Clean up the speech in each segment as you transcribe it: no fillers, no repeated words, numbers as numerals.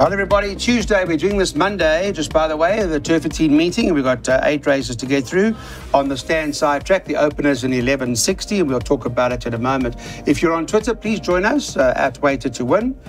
Hi everybody, Tuesday, we're doing this Monday, just by the way, the turffontein meeting, and we've got 8 races to get through on the stand side track. The opener's in 1160, and we'll talk about it in a moment. If you're on Twitter, please join us at Weighted to Win.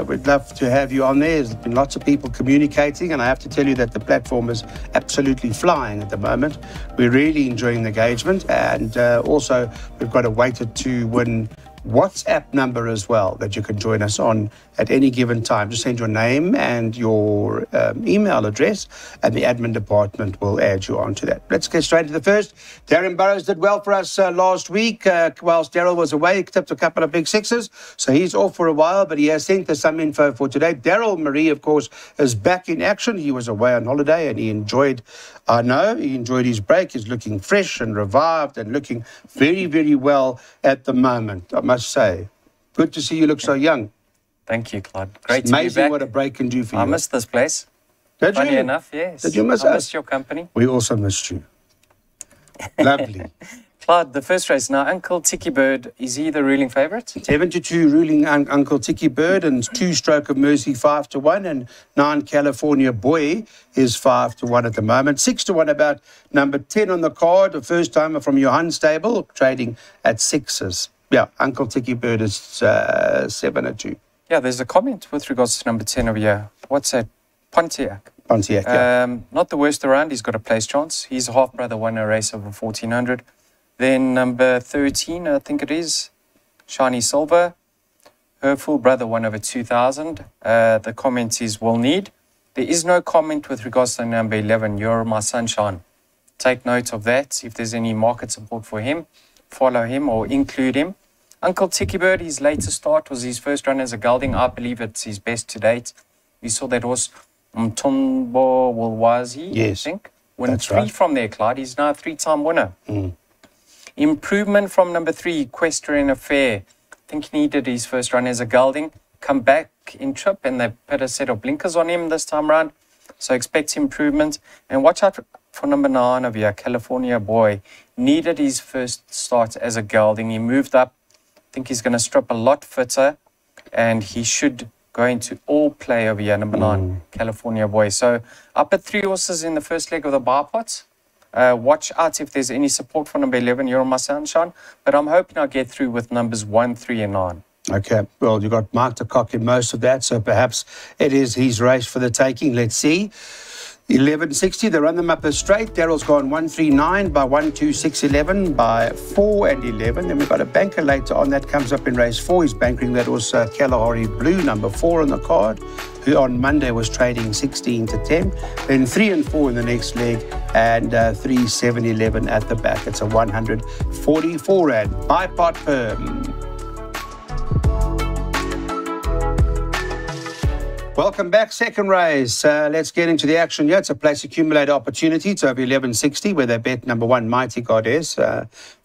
We'd love to have you on there. There's been lots of people communicating, and I have to tell you that the platform is absolutely flying at the moment. We're really enjoying the engagement, and also we've got a Weighted to Win WhatsApp number as well that you can join us on at any given time. Just send your name and your email address, and the admin department will add you onto that. Let's get straight to the first. Darren Burrows did well for us last week. Whilst Daryl was away, he tipped a couple of big sixes, so he's off for a while, but he has sent us some info for today. Daryl Marie, of course, is back in action. He was away on holiday, and he enjoyed his break. He's looking fresh and revived and looking very, very well at the moment, I must say. Good to see you look so young. Thank you, Claude. Great it's to be back. Amazing what a break can do for you. I missed this place. Did Funny you? enough, yes. Did you miss us? I missed your company. We also missed you. Lovely. Claude, the first race. Now, Uncle Tiki Bird, is he the ruling favourite? 7-2 ruling Uncle Tiki Bird, and 2 Stroke of Mercy 5-1, and 9 California Boy is 5-1 at the moment. 6-1 about number 10 on the card, a first timer from Johan Stable, trading at sixes. Yeah, Uncle Tiki Bird is 7-2. Yeah, there's a comment with regards to number 10 over here. What's that? Pontiac. Pontiac, yeah. Not the worst around. He's got a place chance. His half-brother won a race over 1400. Then number 13, I think it is, Shiny Silver. Her full brother won over 2000. The comment is will need. There is no comment with regards to number 11, You're My Sunshine. Take note of that. If there's any market support for him, follow him or include him. Uncle Tiki Bird, his latest start was his first run as a gelding. I believe it's his best to date. We saw that horse, Mtombo Wilwazi, yes, I think. Won 3 right. from there, Clyde. He's now a 3-time winner. Improvement from number 3, Equestrian Affair. I think he needed his first run as a gelding. Come back in trip, and they put a set of blinkers on him this time round. So expect improvement. And watch out for number 9 over here, California Boy. Needed his first start as a gelding. He moved up. I think he's going to strip a lot fitter, and he should go into all play over here, number 9, California Boy. So up at 3 horses in the first leg of the bar pots. Watch out if there's any support for number 11, You're My Sunshine. But I'm hoping I'll get through with numbers 1, 3, and 9. Okay, well, you've got Mark de Kock in most of that, so perhaps it is his race for the taking. Let's see. 1160, they run them up as straight. Daryl's gone 139 by 1, 2, 6, 11 by 4 and 11. Then we've got a banker later on that comes up in race 4. He's bankering that also Kalahari Blue, number 4 on the card, who on Monday was trading 16 to 10. Then 3 and 4 in the next leg, and 3, 7, 11 at the back. It's a 144 rand. Bipod Perm. Welcome back, second race. Let's get into the action here. It's a place accumulator opportunity. It's over 1160, where they bet number 1, Mighty Goddess,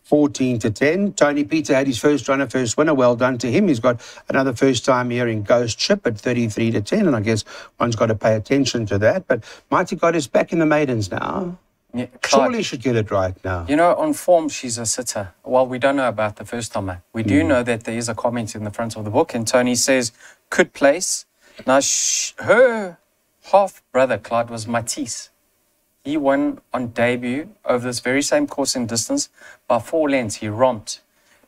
14 to 10. Tony Peter had his first runner, first winner. Well done to him. He's got another first time here in Ghost Ship at 33 to 10, and I guess one's got to pay attention to that. But Mighty Goddess back in the maidens now. Yeah, surely should get it right now. You know, on form, she's a sitter. Well, we don't know about the first timer. We do know that there is a comment in the front of the book, and Tony says, could place. Now, her half-brother, Clyde, was Matisse. He won on debut over this very same course in distance by 4 lengths. He romped.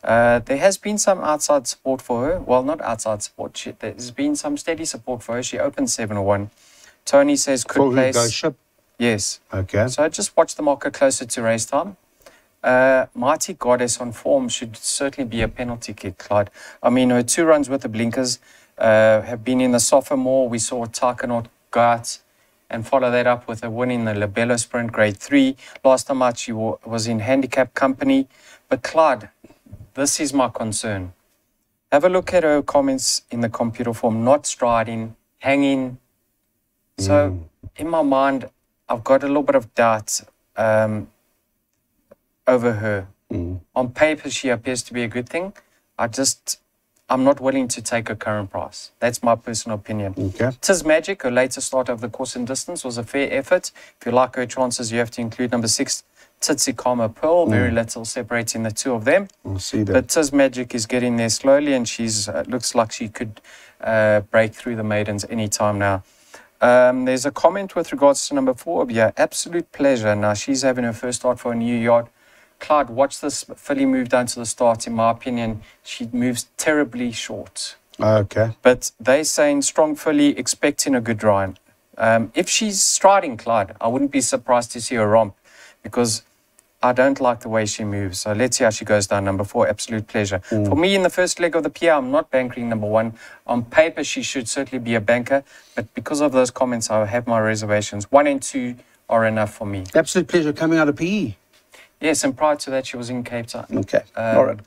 There has been some outside support for her. Well, not outside support. There's been some steady support for her. She opened 7-1. Tony says could place. Go ship. Yes. Okay. So just watch the market closer to race time. Mighty Goddess on form should certainly be a penalty kick, Clyde. I mean, her 2 runs with the blinkers have been in the sophomore. We saw Takanot go out and follow that up with a win in the Labello Sprint Grade 3. Last time out, she was in handicap company. But Clyde, this is my concern. Have a look at her comments in the computer form, not striding, hanging. So in my mind, I've got a little bit of doubt over her. On paper, she appears to be a good thing. I'm not willing to take her current price. That's my personal opinion. Okay. Tis Magic, her later start of the course in distance, was a fair effort. If you like her chances, you have to include number 6, Tsitsi Karma Pearl, very little separating the two of them. We'll see that. But Tiz Magic is getting there slowly, and she's looks like she could break through the maidens anytime now. There's a comment with regards to number 4. Yeah, Absolute Pleasure. Now, she's having her first start for a new yard. Clyde, watch this filly move down to the start. In my opinion, she moves terribly short. Okay. But they're saying strong filly, expecting a good run. If she's striding, Clyde, I wouldn't be surprised to see her romp, because I don't like the way she moves. So let's see how she goes down. Number 4, Absolute Pleasure. For me, in the first leg of the PA, I'm not bankering number 1. On paper, she should certainly be a banker. But because of those comments, I have my reservations. 1 and 2 are enough for me. Absolute Pleasure coming out of PE. Yes, and prior to that, she was in Cape Town. Okay. All right.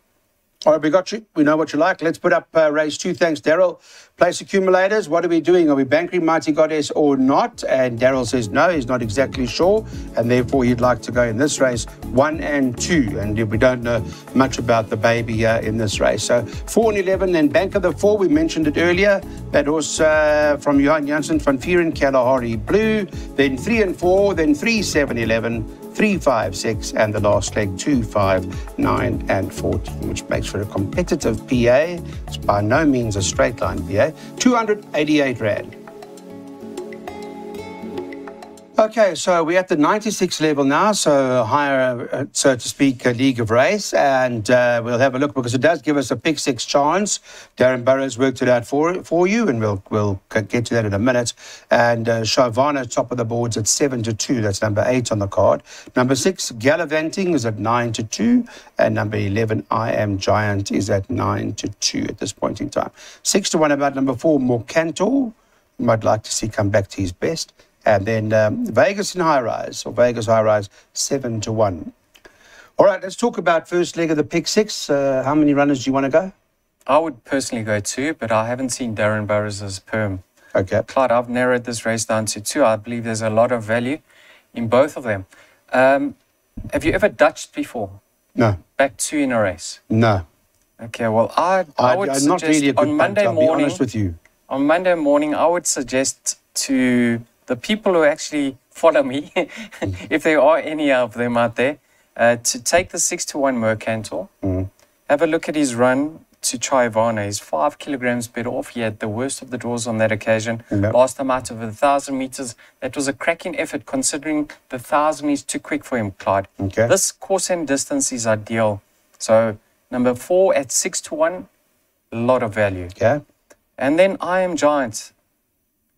All right, we got you. We know what you like. Let's put up race 2. Thanks, Daryl. Place accumulators. What are we doing? Are we bankering Mighty Goddess or not? And Daryl says no, he's not exactly sure. And therefore, he'd like to go in this race 1 and 2. And we don't know much about the baby in this race. So 4 and 11, then bank of the 4. We mentioned it earlier. That was from Johan Janssen van Vieren, Kalahari Blue. Then 3 and 4, then 3, 7, 11. 3, 5, 6, and the last leg 2, 5, 9, and 14, which makes for a competitive PA. It's by no means a straight line PA. 288 Rand. Okay, so we're at the 96 level now, so higher, so to speak, league of race, and we'll have a look, because it does give us a pick 6 chance. Darren Burrows worked it out for you, and we'll get to that in a minute. And Shavana, top of the boards at 7 to 2. That's number 8 on the card. Number 6, Gallivanting, is at 9 to 2, and number 11, I Am Giant, is at 9 to 2 at this point in time. 6 to 1 about number 4, Morcantor. You might like to see come back to his best. And then Vegas in High Rise, or Vegas High Rise, 7 to 1. All right, let's talk about first leg of the pick 6. How many runners do you want to go? I would personally go 2, but I haven't seen Darren Burrows' perm. Okay. Clyde, I've narrowed this race down to 2. I believe there's a lot of value in both of them. Have you ever Dutched before? No. Back 2 in a race? No. Okay, well, I would suggest not really a good on Monday punter, morning. I'll be honest with you. On Monday morning, I would suggest to the people who actually follow me, if there are any of them out there, to take the 6 to 1 Mercantor. Have a look at his run to Chivana. He's 5 kilograms better off. He had the worst of the draws on that occasion. Last time out over the 1,000 meters. That was a cracking effort, considering the 1,000 is too quick for him, Clyde. Okay. This course and distance is ideal. So number 4 at 6 to 1, a lot of value. Okay. And then I Am Giant.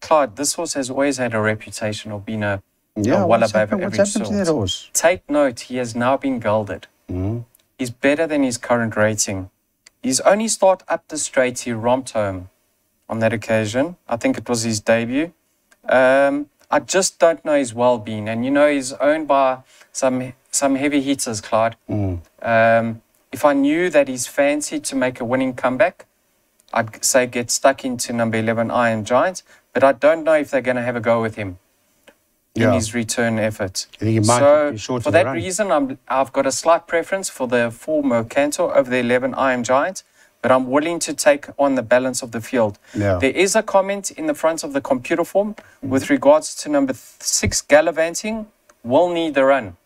Clyde, this horse has always had a reputation of being a well above average sort. Take note, he has now been gelded. He's better than his current rating. His only start up the straight, he romped home on that occasion. I think it was his debut. I just don't know his well-being. And, you know, he's owned by some heavy hitters, Clyde. If I knew that he's fancied to make a winning comeback, I'd say get stuck into number 11, I Am Giant. But I don't know if they're going to have a go with him in his return effort. I think he might be short for that reason, I've got a slight preference for the 4 Mercantor over the 11 I Am Giant, but I'm willing to take on the balance of the field. There is a comment in the front of the computer form with regards to number 6 Gallivanting will need the run.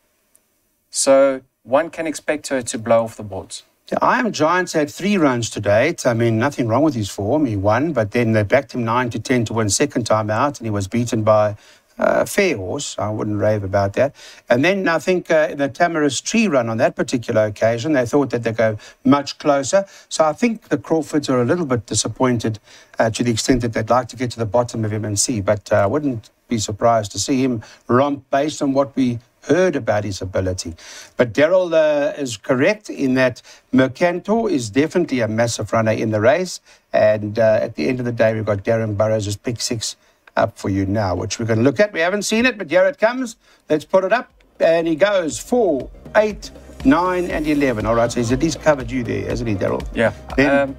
So one can expect her to blow off the boards. Yeah, I Am Giants had 3 runs to date. I mean, nothing wrong with his form. He won, but then they backed him 9 to 10 to win second time out, and he was beaten by a fair horse. I wouldn't rave about that. And then I think in the Tamarisk Tree run on that particular occasion, they thought that they'd go much closer. So I think the Crawfords are a little bit disappointed to the extent that they'd like to get to the bottom of him and see. But I wouldn't be surprised to see him romp based on what we heard about his ability. But Daryl is correct in that Mercantor is definitely a massive runner in the race. And at the end of the day, we've got Darren Burrows' pick 6 up for you now, which we're going to look at. We haven't seen it, but here it comes. Let's put it up. And he goes 4, 8, 9, and 11. All right, so he's at least covered you there, hasn't he, Daryl? Yeah. Then,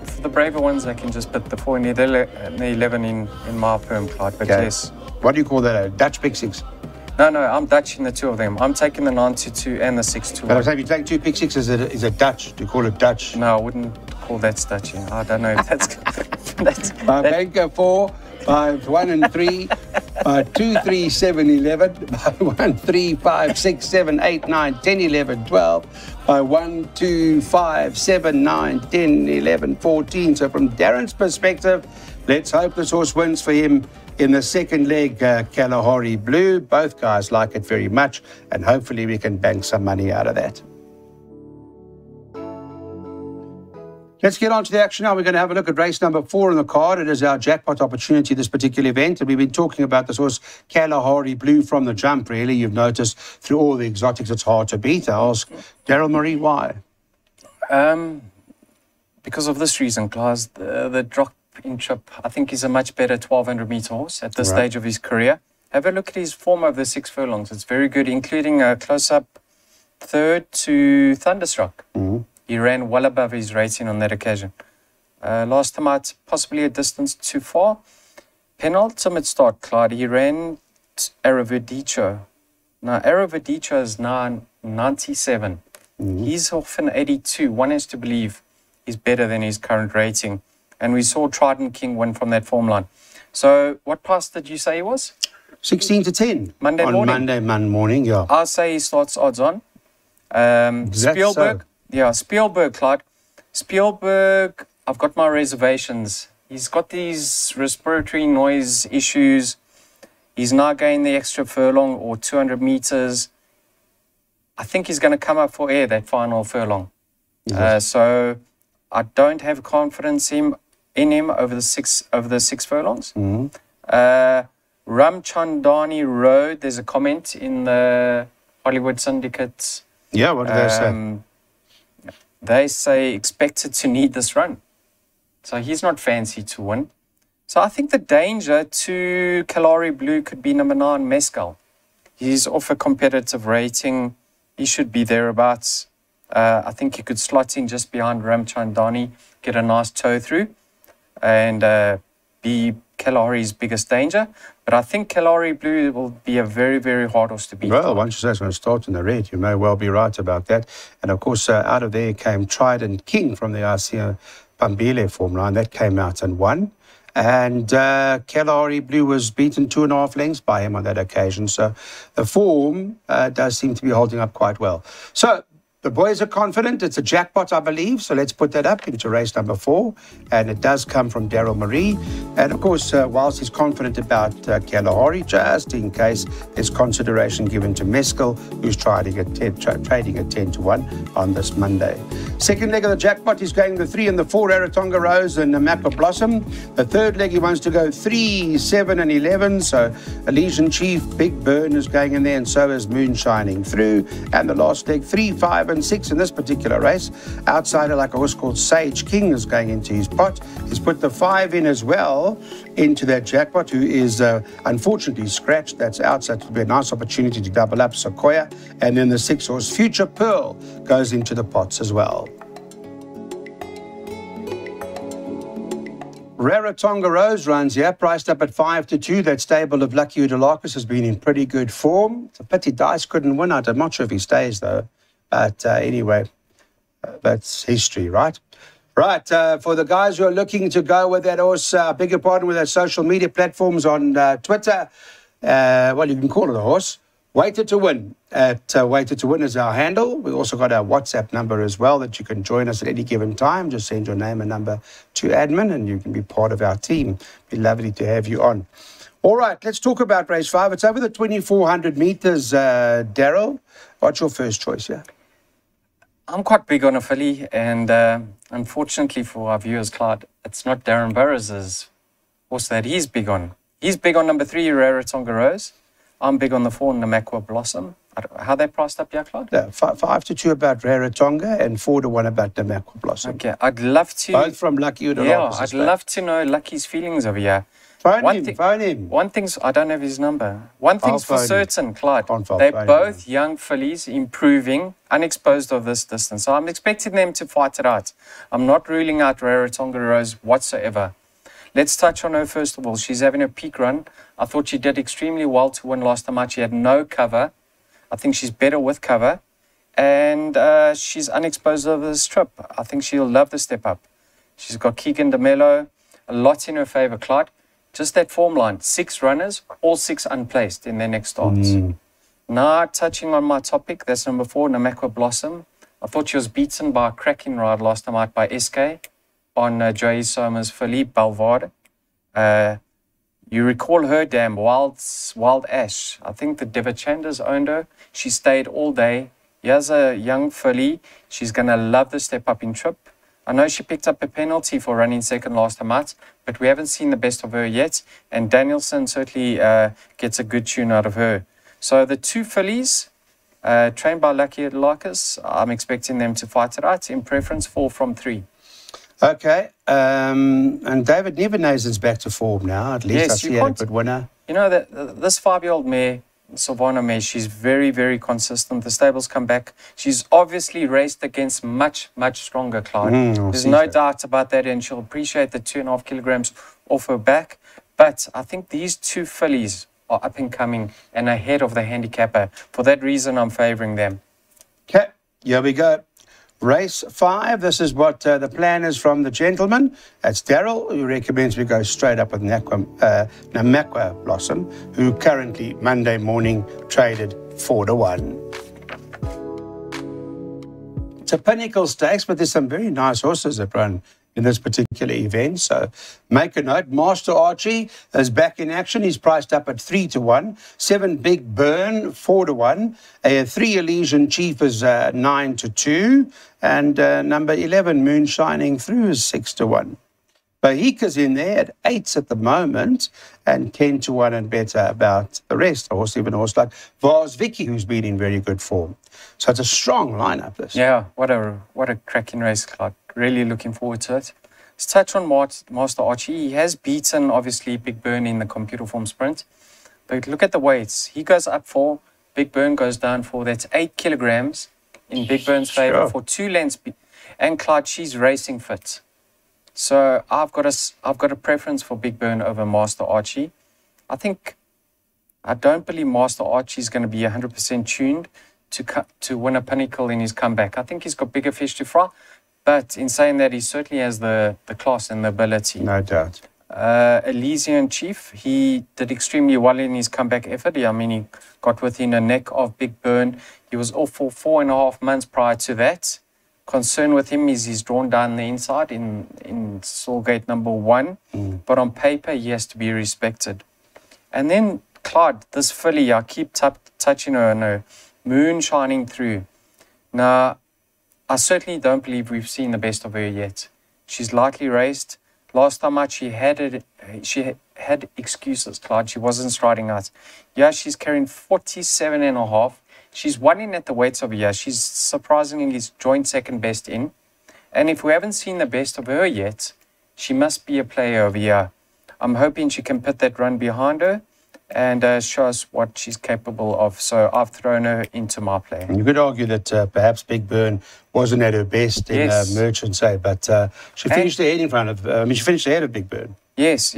for the braver ones, I can just put the 4 and the 11 in my perm, Clyde. But yes. What do you call that, a Dutch pick 6? No, I'm Dutching the 2 of them. I'm taking the 9 to 2 and the 6 to 1. But I'm saying if you take 2 pick 6, is it Dutch? Do you call it Dutch? No, I wouldn't call that Dutching. I don't know if that's... Banker 4, 5, 1 and 3, by 2, 3, 7, 11, by 1, 3, 5, 6, 7, 8, 9, 10, 11, 12, by 1, 2, 5, 7, 9, 10, 11, 14. So from Darren's perspective, let's hope this horse wins for him in the second leg, Kalahari Blue. Both guys like it very much, and hopefully we can bank some money out of that. Let's get on to the action now. We're going to have a look at race number 4 on the card. It is our jackpot opportunity, this particular event. And we've been talking about this horse, Kalahari Blue, from the jump, really. You've noticed through all the exotics, it's hard to beat. I ask Daryl Marie why. Because of this reason, Klaas, the drop in trip, I think he's a much better 1,200-metre horse at this stage of his career. Have a look at his form over the 6 furlongs. It's very good, including a close-up third to Thunderstruck. He ran well above his rating on that occasion. Last time out, possibly a distance too far. Penultimate start, Clyde, he ran Aravedicho. Now, Aravedicho is now 97. He's off an 82. One has to believe he's better than his current rating. And we saw Trident King win from that form line. So, what price did you say he was? 16 to 10. Monday morning. Monday morning, yeah. I'll say he starts odds on. Spielberg. So? Yeah, Spielberg, Clyde. Spielberg, I've got my reservations. He's got these respiratory noise issues. He's now going the extra furlong or 200 meters. I think he's going to come up for air that final furlong. So I don't have confidence in him over the six furlongs. Ramchandani Road, there's a comment in the Hollywood Syndicate. Yeah, what do they say? They say expected to need this run. So he's not fancy to win. So I think the danger to Kalahari Blue could be number 9, Mescal. He's off a competitive rating. He should be thereabouts. I think he could slot in just behind Ramchandani, get a nice toe through, and be Kalahari's biggest danger. But I think Kalahari Blue will be a very, very hard horse to beat. Well, once you say it's going to start in the red, you may well be right about that. And of course, out of there came Trident King from the RCO Pambile form line. That came out and won. And Kalahari Blue was beaten 2.5 lengths by him on that occasion. So the form does seem to be holding up quite well. So the boys are confident. It's a jackpot, I believe. So let's put that up into race number 4. And it does come from Daryl Marie. And of course, whilst he's confident about Kalahari, just in case there's consideration given to Mescal, who's trading at 10 to 1 on this Monday. Second leg of the jackpot, he's going the 3 and the 4, Rarotonga Rose and Namaquo Blossom. The third leg, he wants to go 3, 7 and 11. So Elysian Chief, Big Burn is going in there, and so is Moon Shining Through. And the last leg, 3, 5 and 6 in this particular race. Outsider, like a horse called Sage King, is going into his pot. He's put the 5 in as well into that jackpot, who is unfortunately scratched. That's out, so it will be a nice opportunity to double up Sequoia. And then the 6 horse Future Pearl goes into the pots as well. Rarotonga Rose runs here, priced up at 5 to 2. That stable of Lucky Udalakis has been in pretty good form. It's a pity Dice couldn't win out. I'm not sure if he stays, though. But anyway, that's history, right? Right, for the guys who are looking to go with that horse, beg your pardon, with their social media platforms on Twitter, well, you can call it a horse. Waited to Win. Waited to Win is our handle. We've also got our WhatsApp number as well that you can join us at any given time. Just send your name and number to admin and you can be part of our team. Be lovely to have you on. All right, let's talk about race 5. It's over the 2,400 meters, Daryl. What's your first choice here? I'm quite big on a filly, and unfortunately for our viewers, Clyde, it's not Darren Burrows' horse that he's big on. He's big on number 3, Rarotonga Rose. I'm big on the 4, Namaquo Blossom. How they priced up, yeah, Clyde? Yeah, 5 to 2 about Rarotonga and 4 to 1 about Namaquo Blossom. Okay, I'd love to... Both from Lucky Udalakis. Yeah, I'd love to know Lucky's feelings over here. Phone him. One thing's, I don't have his number. One thing's for certain, Clyde. They're both young fillies improving, unexposed of this distance. So I'm expecting them to fight it out. I'm not ruling out Rarotonga Rose whatsoever. Let's touch on her first of all. She's having a peak run. I thought she did extremely well to win last time out. She had no cover. I think she's better with cover. And she's unexposed of this trip. I think she'll love the step up. She's got Keegan DeMello, a lot in her favour, Clyde. Just that form line. 6 runners, all 6 unplaced in their next starts. Now, touching on my topic, that's number 4, Namakwa Blossom. I thought she was beaten by a cracking ride last time out by SK on Joey Somers, Philippe Balvard. You recall her dam, Wild Ash. I think the Devachandas owned her. She stayed all day. Here's a young filly. She's going to love the step up in trip. I know she picked up a penalty for running second last time out, but we haven't seen the best of her yet. And Danielson certainly gets a good tune out of her. So the 2 fillies, trained by Lucky Larkus, I'm expecting them to fight it out. In preference, 4 from 3. Okay. And David Nevenhuizen's back to form now. At least Yes, I see a good winner. You know, this 5-year-old mare, Silvana mare, she's very, very consistent. The stables come back. She's obviously raced against much, much stronger Clyde. There's no doubt about that, and she'll appreciate the 2.5 kilograms off her back. But I think these 2 fillies are up and coming and ahead of the handicapper. For that reason, I'm favouring them. Okay, here we go. Race 5. This is what the plan is from the gentleman. That's Daryl, who recommends we go straight up with Namakwa Blossom, who currently Monday morning traded 4-1. It's a Pinnacle Stakes, but there's some very nice horses that run in this particular event. So make a note. Master Archie is back in action. He's priced up at 3-1. 7 Big Burn, 4-1. 3 Elysian Chief is 9-2. And number 11, Moon Shining Through, is 6-1. Bahika's in there at 8s at the moment, and 10-1 and better about the rest. Even a horse like Vars Vicky, who's been in very good form. So it's a strong lineup, this. Yeah, what a cracking race, Clark. Really looking forward to it. Let's touch on Master Archie. He has beaten, obviously, Big Burn in the computer form sprint. But look at the weights. He goes up 4, Big Burn goes down 4. That's 8 kilograms in Big Burn's favour for 2 lengths. And Clyde, she's racing fit. So I've got a preference for Big Burn over Master Archie. I don't believe Master Archie is going to be 100% tuned to win a Pinnacle in his comeback. I think he's got bigger fish to fry. But in saying that, he certainly has the class and the ability. No doubt. Elysian Chief, he did extremely well in his comeback effort. I mean, he got within a neck of Big Burn. He was off for 4.5 months prior to that. Concern with him is he's drawn down the inside in Soulgate number 1. But on paper, he has to be respected. And then Clyde, this filly, I keep touching her on her, Moon Shining Through. Now, I certainly don't believe we've seen the best of her yet. She's lightly raced. Last time out, she had excuses, Clyde. She wasn't striding out. Yeah, she's carrying 47.5. She's won in at the weights of a year. She's surprisingly joint second best in. And if we haven't seen the best of her yet, she must be a player of a year. I'm hoping she can put that run behind her and show us what she's capable of. So I've thrown her into my play. You could argue that perhaps Big Burn wasn't at her best in Merchant Say, but she finished ahead in front of, she finished ahead of Big Burn. Yes.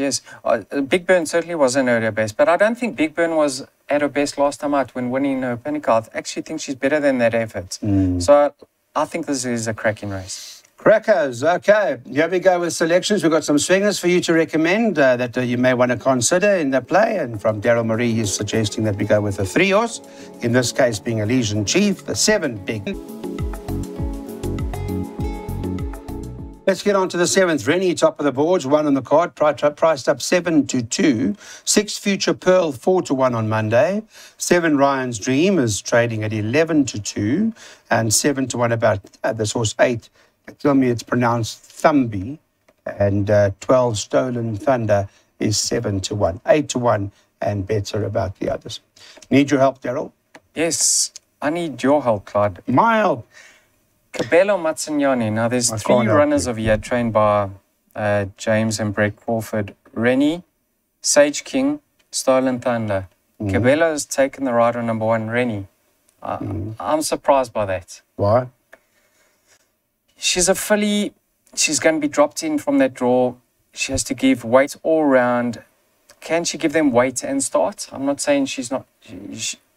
Big Burn certainly wasn't at her best, but I don't think Big Burn was at her best last time out when winning her Pinnacle. I actually think she's better than that effort. So I think this is a cracking race. Crackers, okay. Here we go with selections. We've got some swingers for you to recommend that you may want to consider in the play. And from Daryl Marie, he's suggesting that we go with a 3-horse, in this case being Elysian Chief, the 7 Big. Let's get on to the 7th. Rennie, top of the boards, 1 on the card, priced up 7-2. 6 Future Pearl, 4-1 on Monday. 7 Ryan's Dream is trading at 11-2. And 7-1 about this horse 8. Tell me it's pronounced Thumby. And 12 Stolen Thunder is 7-1. 8-1 and better about the others. Need your help, Daryl? Yes, I need your help, Clyde. My help. Cabello Mazziniani. Now, there's 3 runners of year trained by James and Brett Crawford. Rennie, Sage King, Stolen Thunder. Cabello has taken the ride on number 1, Rennie. I'm surprised by that. Why? She's a filly. She's going to be dropped in from that draw. She has to give weight all round. Can she give them weight and start? I'm not saying she's not.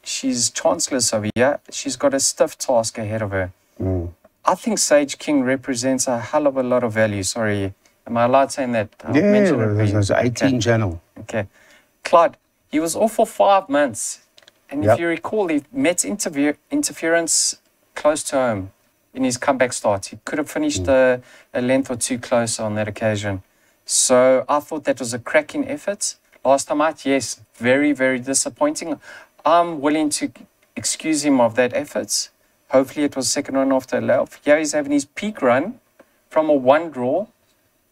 She's chanceless over here. She's got a stiff task ahead of her. I think Sage King represents a hell of a lot of value. Sorry, am I allowed saying that? Yeah, there's 18 channel. Okay. Clyde, he was off for 5 months. And if you recall, he met interference close to home in his comeback start. He could have finished a length or two closer on that occasion. So I thought that was a cracking effort. Last time out, yes, very, very disappointing. I'm willing to excuse him of that effort. Hopefully it was second run after a layoff. Yeah, he's having his peak run from a 1 draw.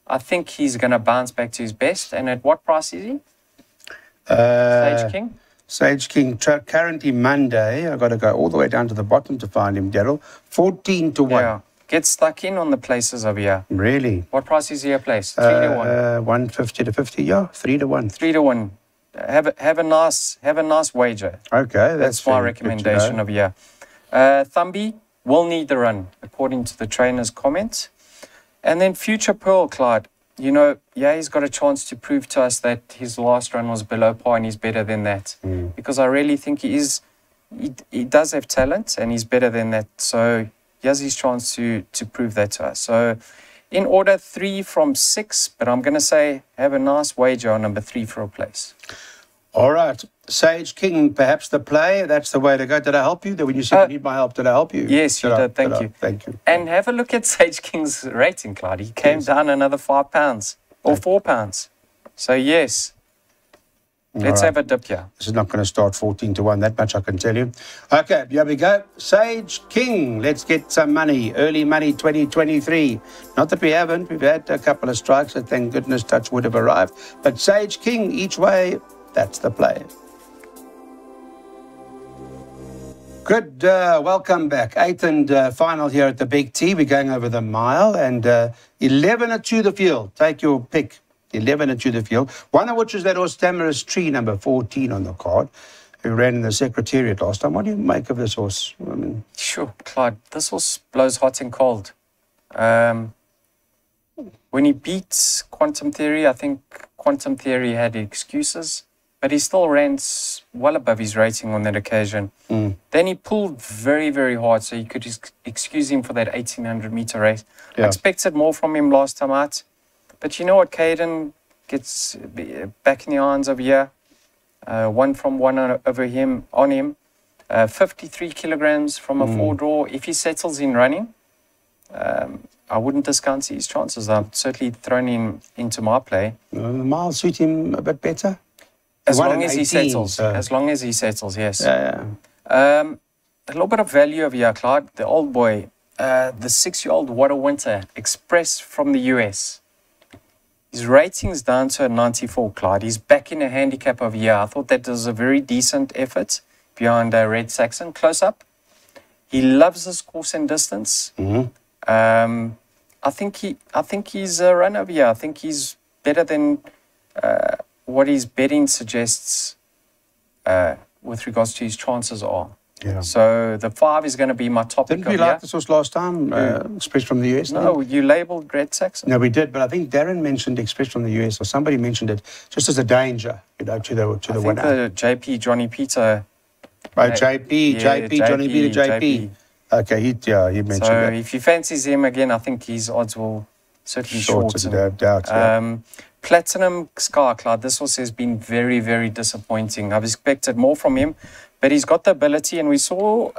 I think he's going to bounce back to his best. And at what price is he? Sage King? Sage King, currently Monday. I've got to go all the way down to the bottom to find him, Daryl. 14 to 1. Yeah, get stuck in on the places over here. Really? What price is he a place? 3 to 1. 150 to 50, yeah, 3 to 1. 3 to 1. Have a nice wager. Okay, that's my recommendation of here. Thumby will need the run, according to the trainer's comments. And then Future Pearl, Clyde. You know, yeah, he's got a chance to prove to us that his last run was below par and he's better than that. Because I really think he does have talent and he's better than that. So he has his chance to prove that to us. So in order, 3 from 6, but I'm going to say have a nice wager on number 3 for a place. All right. Sage King, perhaps the play. That's the way to go. Did I help you? When you said you need my help, did I help you? Yes, you did. Thank you. Thank you. And have a look at Sage King's rating, Clyde. He came down another £5 or £4. So, yes. Let's have a dip here. This is not going to start 14 to 1. That much I can tell you. Okay, here we go. Sage King. Let's get some money. Early money 2023. Not that we haven't. We've had a couple of strikes that, thank goodness, touch would have arrived. But Sage King, each way, that's the play. Good. Welcome back. 8th and final here at the Big T. We're going over the mile. And 11 to the field. Take your pick. 11 to the field. One of which is that horse, Tamara's Tree, number 14 on the card, who ran in the Secretariat last time. What do you make of this horse? I mean, sure, Clyde. This horse blows hot and cold. When he beats Quantum Theory, I think Quantum Theory had excuses, but he still ran well above his rating on that occasion. Then he pulled very, very hard, so you could excuse him for that 1800-meter race. I expected more from him last time out. But you know what, Caden gets back in the irons over here. 1 from 1 over him, on him. 53 kilograms from a 4 draw. If he settles in running, I wouldn't discount his chances. I've certainly thrown him into my play. The mile suit him a bit better? As long as he settles. As long as he settles, yes. Yeah. A little bit of value over here, Clyde. The old boy, the 6-year-old What a Winter, Express from the US. His rating's down to a 94, Clyde. He's back in a handicap over here. I thought that was a very decent effort behind Red Saxon. Close up. He loves his course and distance. I think he's a run over here. I think he's better than what his betting suggests with regards to his chances are. Yeah. So the 5 is going to be my topic. Didn't we like this horse last time? Express from the US? No, you labelled Red Saxon. No, we did, but I think Darren mentioned Express from the US, or somebody mentioned it just as a danger, you know, to the winner. I think the JP, Johnny Peter. Right, JP, Johnny Peter, JP. Okay, he mentioned that. So if he fancies him again, I think his odds will certainly shorten. No doubt, Platinum Sky, Clyde, this horse has been very, very disappointing. I've expected more from him, but he's got the ability, and we saw,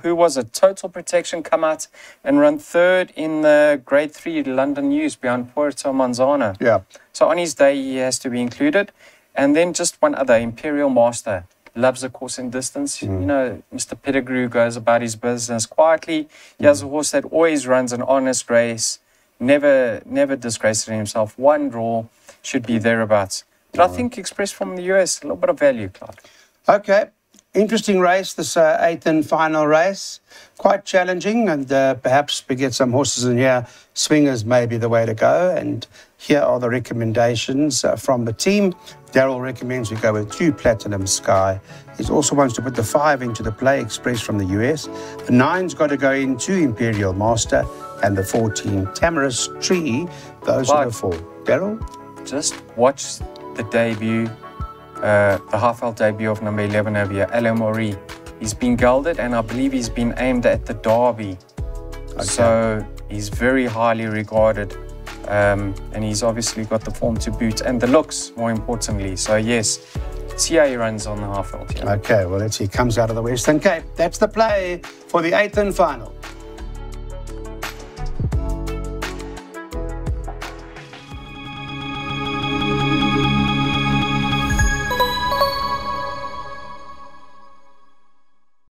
who was it, Total Protection come out and run 3rd in the Grade 3 London News behind Puerto Manzano. Yeah. So on his day, he has to be included. And then just one other, Imperial Master, loves the course and distance. You know, Mr. Pettigrew goes about his business quietly. He has a horse that always runs an honest race, never disgraces himself. 1 draw should be thereabouts. But I think Express from the US, a little bit of value, Clark. Okay. Interesting race, this 8th and final race. Quite challenging, and perhaps we get some horses in here. Swingers may be the way to go. And here are the recommendations from the team. Daryl recommends we go with 2 Platinum Sky. He also wants to put the 5 into the play, Express from the US. The 9's got to go into Imperial Master, and the 14, Tamara's Tree. Those are the 4. Daryl? Just watch the debut. The half-out debut of number 11 over here, Alain Maury. He's been gelded, and I believe he's been aimed at the Derby. Okay. So he's very highly regarded. And he's obviously got the form to boot and the looks, more importantly. So yes, see how he runs on the half-veld. Okay, well, let's see. He comes out of the Western Cape. That's the play for the 8th and final.